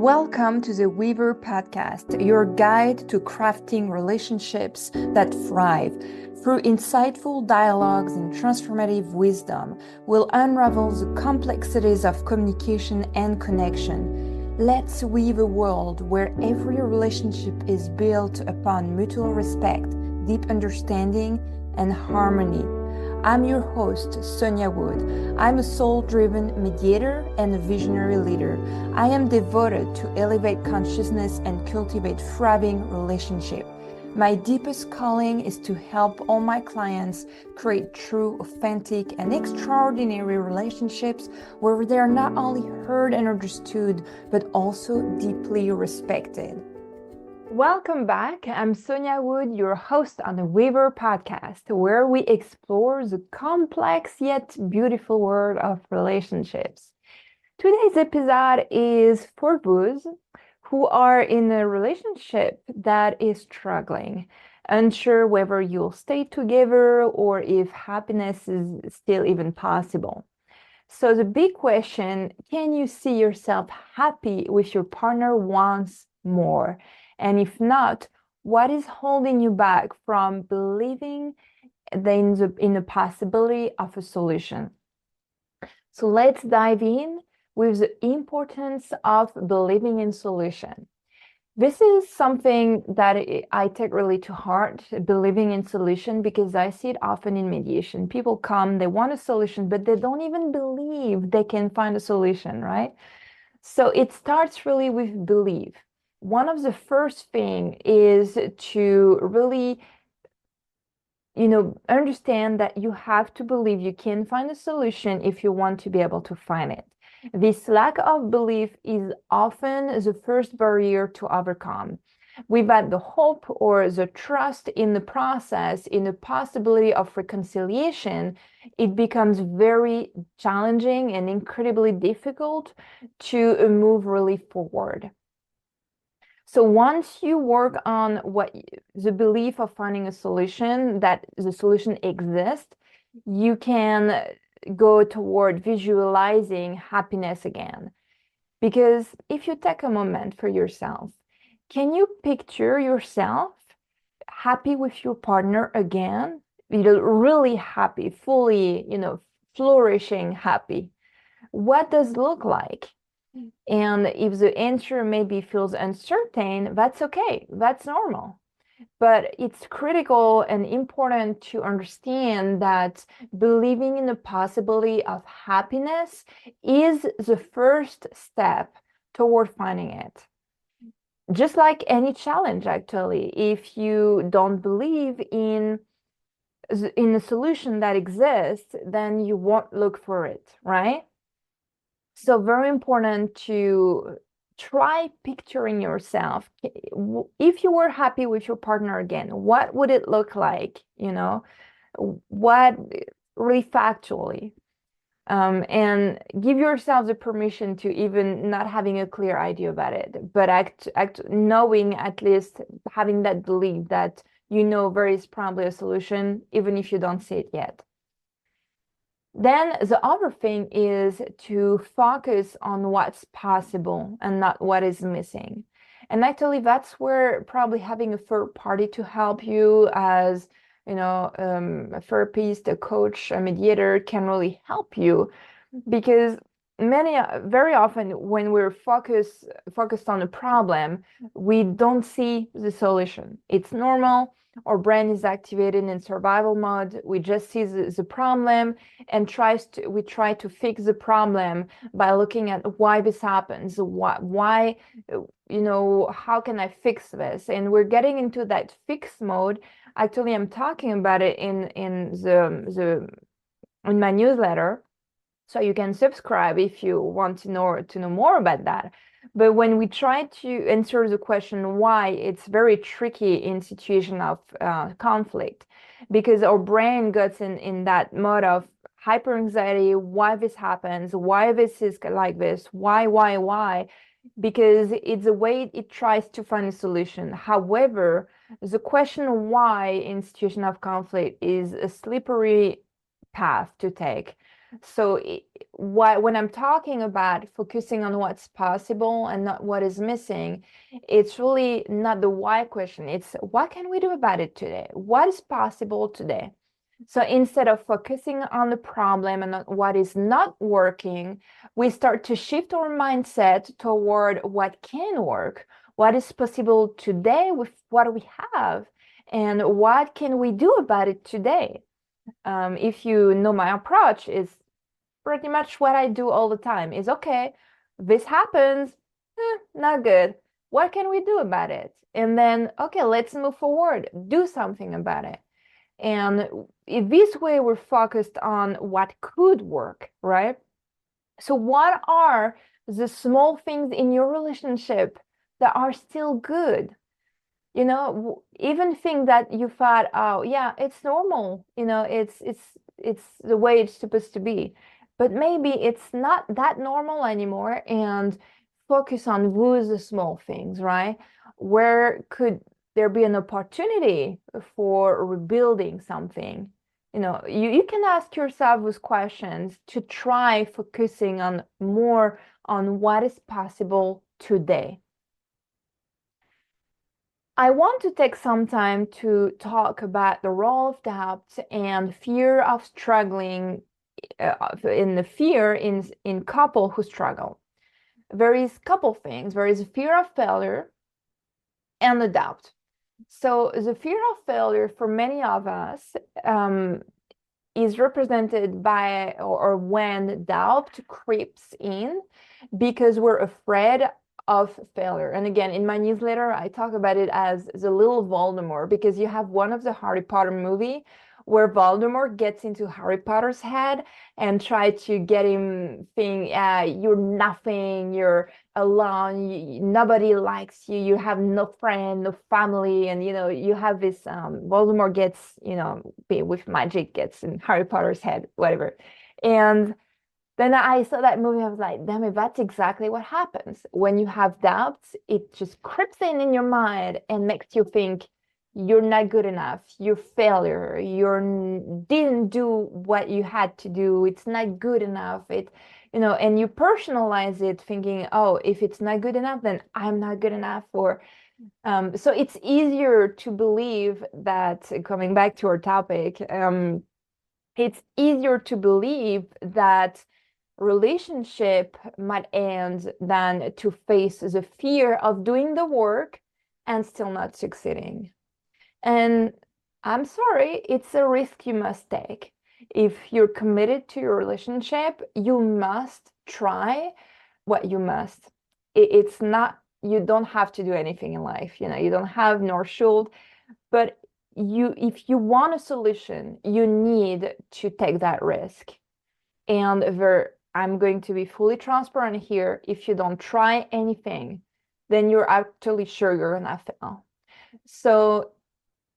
Welcome to the Weaver Podcast, your guide to crafting relationships that thrive. Through insightful dialogues and transformative wisdom, we'll unravel the complexities of communication and connection. Let's weave a world where every relationship is built upon mutual respect, deep understanding, and harmony. I'm your host, SONJA WOOD. I'm a soul-driven mediator and a visionary leader. I am devoted to elevate consciousness and cultivate thriving relationships. My deepest calling is to help all my clients create true, authentic, and extraordinary relationships where they are not only heard and understood, but also deeply respected. Welcome back. I'm SONJA WOOD, your host on the Weaver Podcast, where we explore the complex yet beautiful world of relationships. Today's episode is for those who are in a relationship that is struggling, unsure whether you'll stay together or if happiness is still even possible. So the big question, can you see yourself happy with your partner once more? And if not, what is holding you back from believing in the possibility of a solution? So let's dive in with the importance of believing in solution. This is something that I take really to heart, believing in solution, because I see it often in mediation. People come, they want a solution, but they don't even believe they can find a solution, right? So it starts really with belief. One of the first thing is to really, understand that you have to believe you can find a solution if you want to be able to find it. This lack of belief is often the first barrier to overcome. Without the hope or the trust in the process, in the possibility of reconciliation, it becomes very challenging and incredibly difficult to move really forward. So once you work on the belief of finding a solution, that the solution exists, you can go toward visualizing happiness again. Because if you take a moment for yourself, can you picture yourself happy with your partner again? Really happy, fully, flourishing happy. What does it look like? And if the answer maybe feels uncertain, that's okay. That's normal. But it's critical and important to understand that believing in the possibility of happiness is the first step toward finding it. Just like any challenge, actually, if you don't believe in a solution that exists, then you won't look for it, right? So very important to try picturing yourself. If you were happy with your partner again, what would it look like? What really factually? And give yourself the permission to even not having a clear idea about it, but act knowing, at least having that belief that there is probably a solution, even if you don't see it yet. Then the other thing is to focus on what's possible and not what is missing. And actually, that's where probably having a third party to help you as, a therapist, a coach, a mediator can really help you, because very often when we're focused on a problem, we don't see the solution. It's normal. Our brain is activated in survival mode. We just see the problem and we try to fix the problem by looking at why this happens, why, how can I fix this? And we're getting into that fix mode. Actually, I'm talking about it in my newsletter. So you can subscribe if you want to know more about that. But when we try to answer the question why, it's very tricky in situation of conflict, because our brain gets in that mode of hyper anxiety. Why this happens? Why this is like this? Why? Because it's a way it tries to find a solution. However, the question why in situation of conflict is a slippery path to take. So when I'm talking about focusing on what's possible and not what is missing, it's really not the why question. It's what can we do about it today? What is possible today? So instead of focusing on the problem and on what is not working, we start to shift our mindset toward what can work, what is possible today with what we have, and what can we do about it today. If you know my approach is pretty much what I do all the time is okay, this happens, not good. What can we do about it? And then, okay, let's move forward, do something about it. And in this way, we're focused on what could work, right? So, what are the small things in your relationship that are still good? Even things that you thought, oh yeah, it's normal, it's the way it's supposed to be, but maybe it's not that normal anymore. And focus on those small things, right? Where could there be an opportunity for rebuilding something? You can ask yourself those questions to try focusing on more on what is possible today. I want to take some time to talk about the role of doubt and fear of struggling, in the fear in couple who struggle. There is a couple things. There is a fear of failure and the doubt. So the fear of failure for many of us is represented by or when doubt creeps in because we're afraid of failure. And again, in my newsletter, I talk about it as the little Voldemort because you have one of the Harry Potter movie where Voldemort gets into Harry Potter's head and try to get him think, you're nothing, you're alone, nobody likes you, you have no friend, no family, and you have this Voldemort gets, with magic gets in Harry Potter's head, whatever. And then I saw that movie, I was like, damn it, that's exactly what happens. When you have doubts, it just creeps in your mind and makes you think you're not good enough, you're failure, you didn't do what you had to do, it's not good enough. And you personalize it thinking, oh, if it's not good enough, then I'm not good enough. Or so it's easier to believe that, coming back to our topic, it's easier to believe that relationship might end than to face the fear of doing the work and still not succeeding. And I'm sorry, it's a risk you must take. If you're committed to your relationship, you must try what you must. It's not, you don't have to do anything in life. You don't have nor should, but if you want a solution, you need to take that risk. And I'm going to be fully transparent here. If you don't try anything, then you're actually sure you're gonna fail. So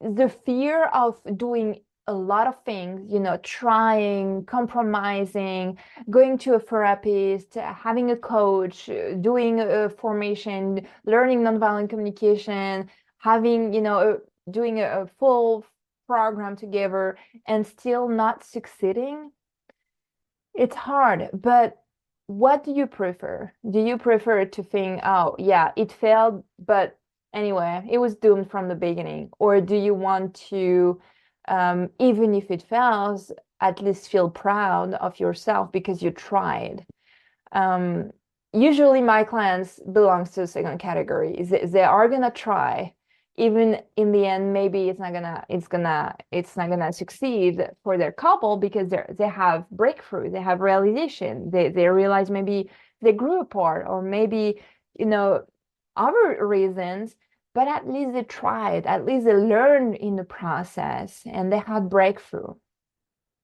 the fear of doing a lot of things, trying, compromising, going to a therapist, having a coach, doing a formation, learning nonviolent communication, having, doing a full program together and still not succeeding. It's hard, but what do you prefer? Do you prefer to think, oh, yeah, it failed, but anyway, it was doomed from the beginning? Or do you want to, even if it fails, at least feel proud of yourself because you tried? Um, Usually my clients belongs to the second category. They are gonna try, even in the end, maybe it's not gonna succeed for their couple because they have breakthrough, they have realization, they realize maybe they grew apart or maybe other reasons, but at least they tried, at least they learned in the process and they had breakthrough.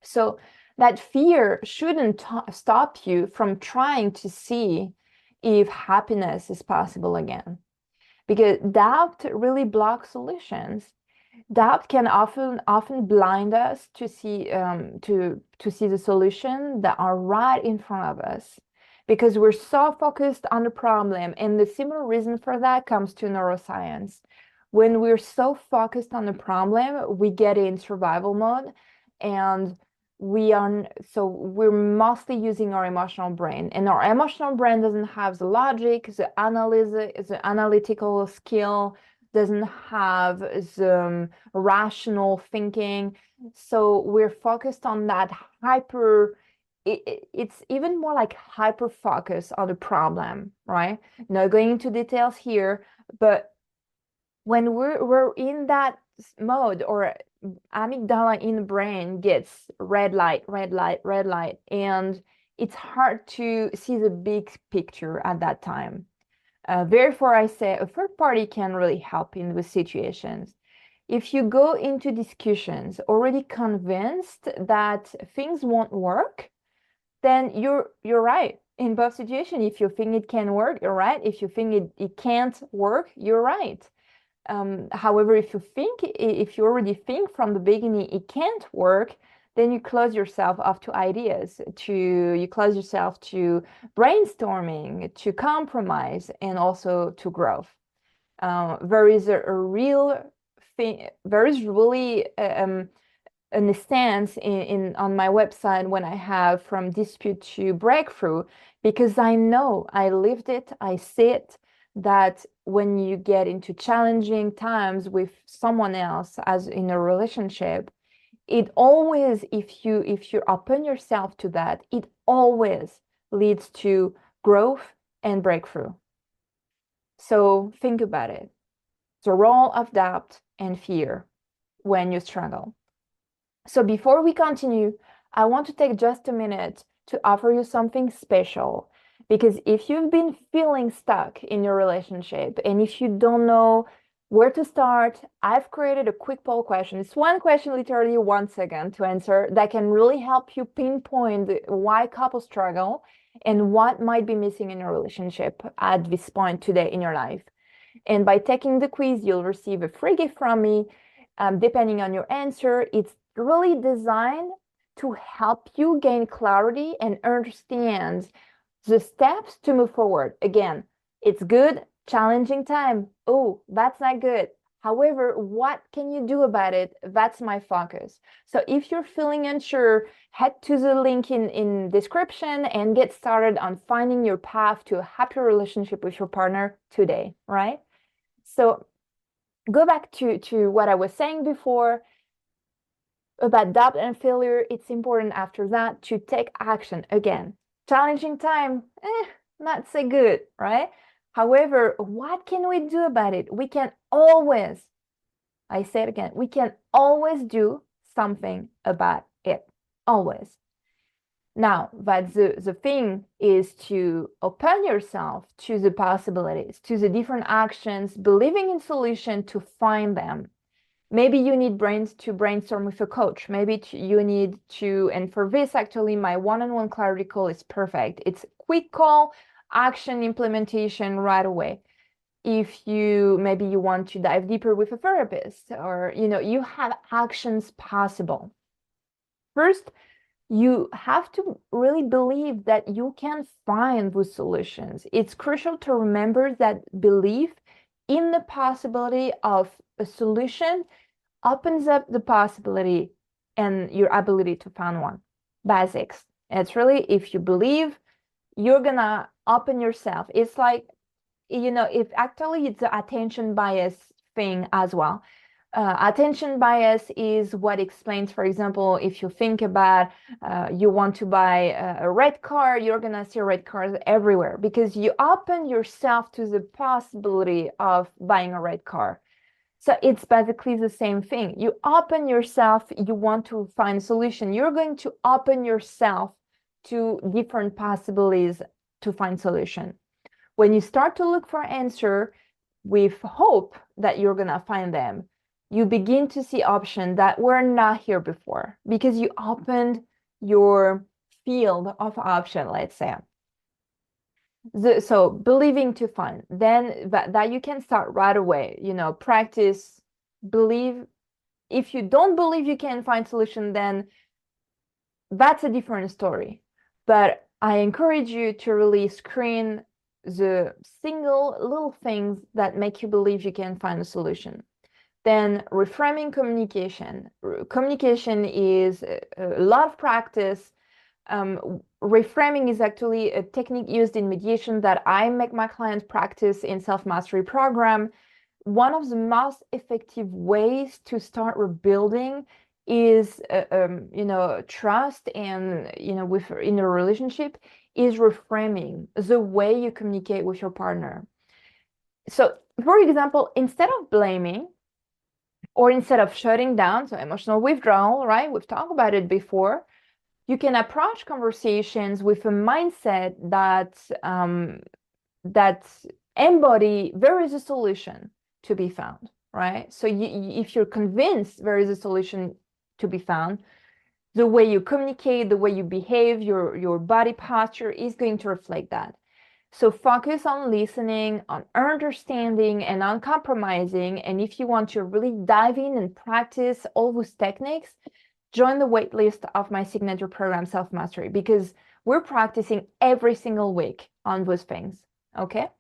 So that fear shouldn't stop you from trying to see if happiness is possible again, because doubt really blocks solutions. Doubt can often blind us to see the solution that are right in front of us because we're so focused on the problem. And the similar reason for that comes to neuroscience. When we're so focused on the problem, we get in survival mode and we're mostly using our emotional brain, and our emotional brain doesn't have the logic, the analysis, the analytical skill, doesn't have the rational thinking. So we're focused on that it's even more like hyper focus on the problem, right? Not going into details here, but when we're in that mode, or amygdala in the brain gets red light, red light, red light, and it's hard to see the big picture at that time. Therefore, I say a third party can really help in those situations. If you go into discussions already convinced that things won't work, then you're right in both situations. If you think it can work, you're right. If you think it can't work, you're right. However, if you already think from the beginning it can't work, then you close yourself off to ideas, you close yourself to brainstorming, to compromise, and also to growth. There is a real thing, there is really an stance on my website when I have from dispute to breakthrough, because I know I lived it, I see it, that when you get into challenging times with someone else, as in a relationship, it always, if you open yourself to that, it always leads to growth and breakthrough. So think about it. The role of doubt and fear when you struggle. So before we continue, I want to take just a minute to offer you something special, because if you've been feeling stuck in your relationship and if you don't know where to start, I've created a quick poll question. It's one question, literally 1 second to answer, that can really help you pinpoint why couples struggle and what might be missing in your relationship at this point today in your life. And by taking the quiz, you'll receive a free gift from me. Depending on your answer, it's really designed to help you gain clarity and understand the steps to move forward. Again, it's good, challenging time. Oh, that's not good. However, what can you do about it? That's my focus. So if you're feeling unsure, head to the link in description and get started on finding your path to a happier relationship with your partner today, right? So go back to what I was saying before about doubt and failure. It's important after that to take action. Again, challenging time, not so good, right? However, what can we do about it? We can always, I say it again, we can always do something about it. Always. Now, but the thing is to open yourself to the possibilities, to the different actions, believing in solution to find them. Maybe you need to brainstorm with a coach. Maybe you need to, and for this, actually, my one-on-one clarity call is perfect. It's quick call, action, implementation right away. If maybe you want to dive deeper with a therapist, or, you have actions possible. First, you have to really believe that you can find those solutions. It's crucial to remember that belief in the possibility of a solution opens up the possibility and your ability to find one. Basics. It's really, if you believe, you're gonna open yourself. It's like, if actually it's the attention bias thing as well. Attention bias is what explains, for example, if you think about you want to buy a red car, you're gonna see red cars everywhere because you open yourself to the possibility of buying a red car. So it's basically the same thing. You open yourself, you want to find a solution. You're going to open yourself to different possibilities to find solution. When you start to look for answer with hope that you're gonna find them, you begin to see options that were not here before because you opened your field of option, let's say. So believing to find, then that you can start right away, practice, believe. If you don't believe you can find solution, then that's a different story. But I encourage you to really screen the single little things that make you believe you can find a solution. Then reframing communication. Communication is a lot of practice. Reframing is actually a technique used in mediation that I make my clients practice in self-mastery program. One of the most effective ways to start rebuilding is trust and in a relationship is reframing the way you communicate with your partner. So for example, instead of blaming or instead of shutting down, so emotional withdrawal, right? We've talked about it before. You can approach conversations with a mindset that embody there is a solution to be found, right? So if you're convinced there is a solution to be found, the way you communicate, the way you behave, your body posture is going to reflect that. So focus on listening, on understanding, and on compromising. And if you want to really dive in and practice all those techniques, join the waitlist of my signature program, Self Mastery, because we're practicing every single week on those things. Okay.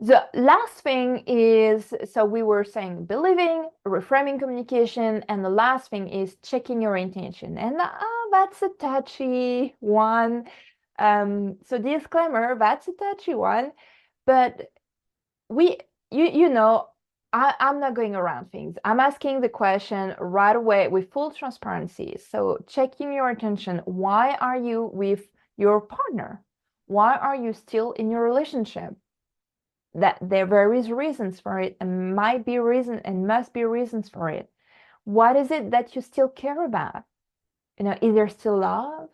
The last thing is, so we were saying believing, reframing communication, and the last thing is checking your intention. And that's a touchy one. So disclaimer, that's a touchy one, but I'm not going around things. I'm asking the question right away with full transparency. So checking your intention. Why are you with your partner? Why are you still in your relationship? That there is reasons for it and might be reason and must be reasons for it. What is it that you still care about? Is there still love?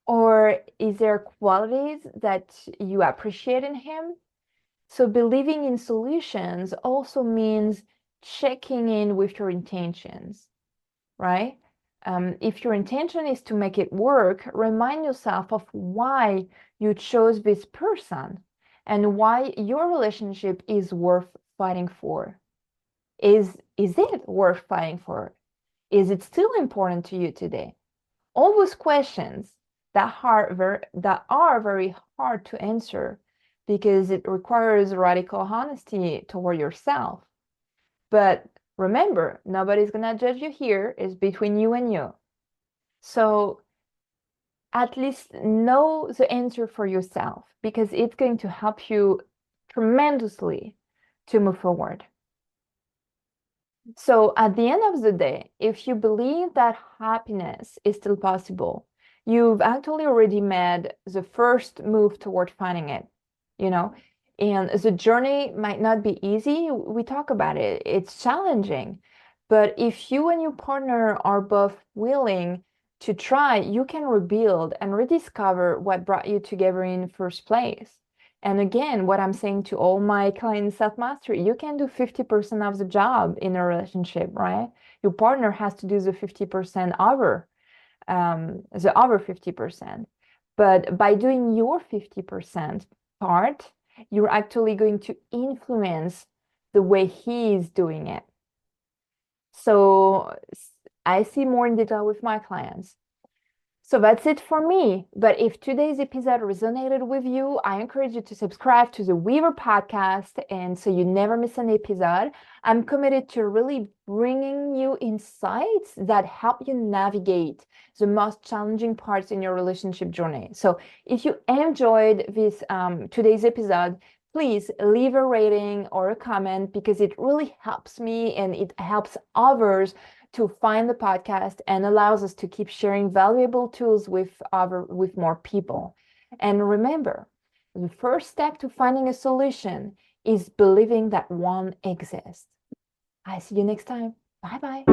Or is there qualities that you appreciate in him? So believing in solutions also means checking in with your intentions, right? If your intention is to make it work, remind yourself of why you chose this person and why your relationship is worth fighting for. Is it worth fighting for? Is it still important to you today? All those questions that are very hard to answer because it requires radical honesty toward yourself. But remember, nobody's gonna judge you here. It's between you and you. So at least know the answer for yourself because it's going to help you tremendously to move forward. So at the end of the day, if you believe that happiness is still possible, you've actually already made the first move toward finding it, and the journey might not be easy. We talk about it. It's challenging. But if you and your partner are both willing to try, you can rebuild and rediscover what brought you together in the first place. And again, what I'm saying to all my clients, self-mastery, you can do 50% of the job in a relationship, right? Your partner has to do the 50% over, the other 50%. But by doing your 50% part, you're actually going to influence the way he is doing it. So I see more in detail with my clients. So that's it for me. But if today's episode resonated with you, I encourage you to subscribe to the Weaver podcast, and so you never miss an episode. I'm committed to really bringing you insights that help you navigate the most challenging parts in your relationship journey. So if you enjoyed this today's episode, please leave a rating or a comment because it really helps me and it helps others to find the podcast and allows us to keep sharing valuable tools with more people. And remember, the first step to finding a solution is believing that one exists. I see you next time. Bye-bye.